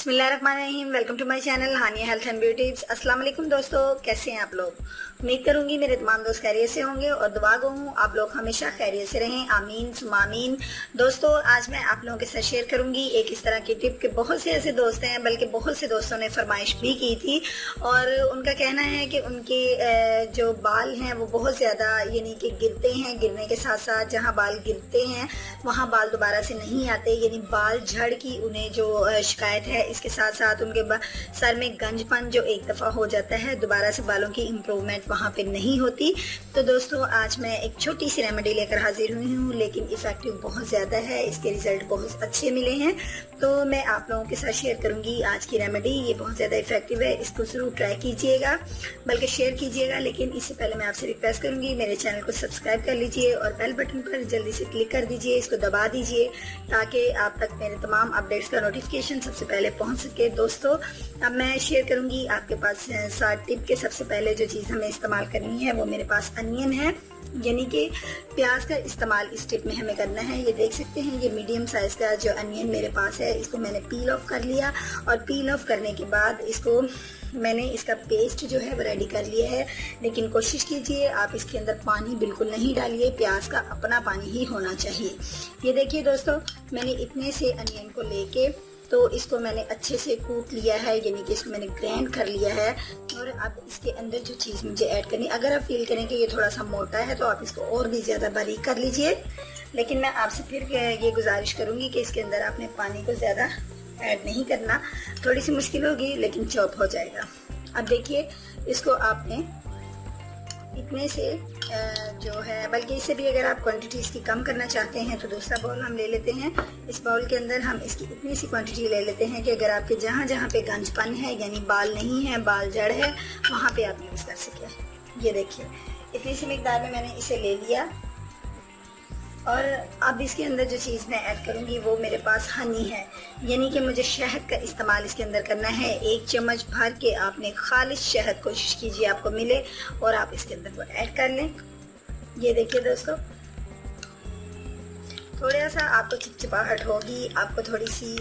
बिस्मिल्लाहिर्रहमानिर्रहीम। Welcome to my channel Hania health and beauty tips. अस्सलाम वालेकुम दोस्तों, कैसे हैं आप लोग। उम्मीद करूंगी मेरे तमाम दोस्त खैरियत से होंगे और दुआ गो हूँ आप लोग हमेशा खैरियत से रहें, आमीन सुम्मा आमीन। दोस्तों आज मैं आप लोगों के साथ शेयर करूंगी एक इस तरह की टिप के बहुत से ऐसे दोस्त हैं, बल्कि बहुत से दोस्तों ने फरमाइश भी की थी और उनका कहना है कि उनके जो बाल हैं वो बहुत ज़्यादा यानी कि गिरते हैं, गिरने के साथ साथ जहाँ बाल गिरते हैं वहाँ बाल दोबारा से नहीं आते, यानी बाल झड़ की उन्हें जो शिकायत है। इसके साथ साथ उनके सर में गंजपन जो एक दफ़ा हो जाता है, दोबारा से बालों की इम्प्रूवमेंट वहाँ पे नहीं होती। तो दोस्तों आज मैं एक छोटी सी रेमेडी लेकर हाजिर हुई हूँ, लेकिन इफेक्टिव बहुत ज़्यादा है, इसके रिजल्ट बहुत अच्छे मिले हैं। तो मैं आप लोगों के साथ शेयर करूँगी आज की रेमेडी। ये बहुत ज़्यादा इफेक्टिव है, इसको ज़रूर ट्राई कीजिएगा, बल्कि शेयर कीजिएगा। लेकिन इससे पहले मैं आपसे रिक्वेस्ट करूँगी मेरे चैनल को सब्सक्राइब कर लीजिए और बेल बटन पर जल्दी से क्लिक कर दीजिए, इसको दबा दीजिए ताकि आप तक मेरे तमाम अपडेट्स का नोटिफिकेशन सबसे पहले पहुंच सके। दोस्तों अब मैं शेयर करूंगी आपके पास 7 टिप के। सबसे पहले जो चीज़ हमें इस्तेमाल करनी है वो मेरे पास अनियन है, यानी कि प्याज का इस्तेमाल इस टिप में हमें करना है। ये देख सकते हैं ये मीडियम साइज़ का जो अनियन मेरे पास है, इसको मैंने पील ऑफ कर लिया और पील ऑफ करने के बाद इसको मैंने इसका पेस्ट जो है वो रेडी कर लिया है। लेकिन कोशिश कीजिए आप इसके अंदर पानी बिल्कुल नहीं डालिए, प्याज का अपना पानी ही होना चाहिए। ये देखिए दोस्तों मैंने इतने से अनियन को लेके तो इसको मैंने अच्छे से कूट लिया है, यानी कि इसको मैंने ग्राइंड कर लिया है। और अब इसके अंदर जो चीज़ मुझे ऐड करनी, अगर आप फील करें कि ये थोड़ा सा मोटा है तो आप इसको और भी ज़्यादा बारीक कर लीजिए। लेकिन मैं आपसे फिर ये गुजारिश करूँगी कि इसके अंदर आपने पानी को ज़्यादा ऐड नहीं करना, थोड़ी सी मुश्किल होगी लेकिन चॉप हो जाएगा। अब देखिए इसको आपने इतने से जो है, बल्कि इससे भी अगर आप क्वांटिटी इसकी कम करना चाहते हैं तो दूसरा बाउल हम ले लेते हैं। इस बाउल के अंदर हम इसकी इतनी सी क्वांटिटी ले लेते हैं कि अगर आपके जहाँ जहाँ पे गंजपन है यानी बाल नहीं है, बाल जड़ है, वहाँ पे आप यूज़ कर सकें। ये देखिए इतनी सी मिकदार में मैंने इसे ले लिया और अब इसके अंदर जो चीज़ मैं ऐड करूँगी वो मेरे पास हनी है, यानी कि मुझे शहद का इस्तेमाल इसके अंदर करना है। 1 चम्मच भर के आपने खालिश शहद कोशिश कीजिए आपको मिले और आप इसके अंदर वो ऐड कर लें। ये देखिए दोस्तों थोड़ा सा आपको चिपचिपाहट होगी, आपको थोड़ी सी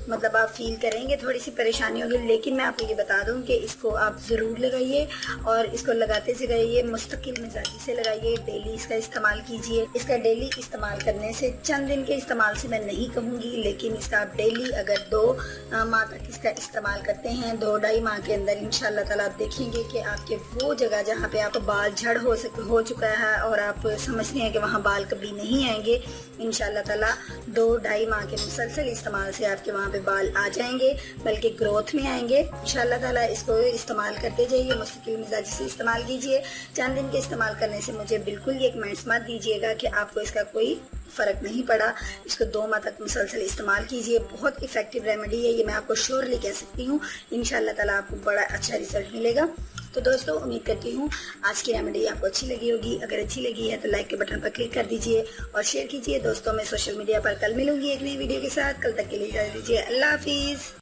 मतलब आप फील करेंगे थोड़ी सी परेशानी होगी, लेकिन मैं आपको ये बता दूं कि इसको आप ज़रूर लगाइए और इसको लगाते से रहिए, मुस्तकिल मिजाजी से लगाइए, डेली इसका इस्तेमाल कीजिए। इसका डेली इस्तेमाल करने से, चंद दिन के इस्तेमाल से मैं नहीं कहूँगी, लेकिन इसका आप डेली अगर 2 माह तक इसका इस्तेमाल करते हैं, 2-2.5 माह के अंदर इंशाल्लाह ताला आप देखेंगे कि आपके वो जगह जहाँ पे आपको बाल झड़ हो चुका है और आप समझते हैं कि वहाँ बाल कभी नहीं आएंगे, इंशाल्लाह ताला 2-2.5 माह के मुसलसल इस्तेमाल से आपके वहाँ पे बाल आ जाएंगे, बल्कि ग्रोथ में आएंगे इंशाल्लाह ताला। इसको इस्तेमाल करते जाइए, मुस्तकिल मिजाजी से इस्तेमाल कीजिए। चंद दिन के इस्तेमाल करने से मुझे बिल्कुल ये कमेंट्स मत दीजिएगा कि आपको इसका कोई फ़र्क नहीं पड़ा। इसको 2 माह तक मुसलसल इस्तेमाल कीजिए, बहुत इफेक्टिव रेमेडी है ये, मैं आपको श्योरली कह सकती हूँ। इंशाल्लाह ताला आपको बड़ा अच्छा रिजल्ट मिलेगा। तो दोस्तों उम्मीद करती हूँ आज की रेमेडी आपको अच्छी लगी होगी। अगर अच्छी लगी है तो लाइक के बटन पर क्लिक कर दीजिए और शेयर कीजिए दोस्तों। मैं सोशल मीडिया पर कल मिलूंगी एक नई वीडियो के साथ, कल तक के लिए इजाज़त दीजिए। अल्लाह हाफिज़।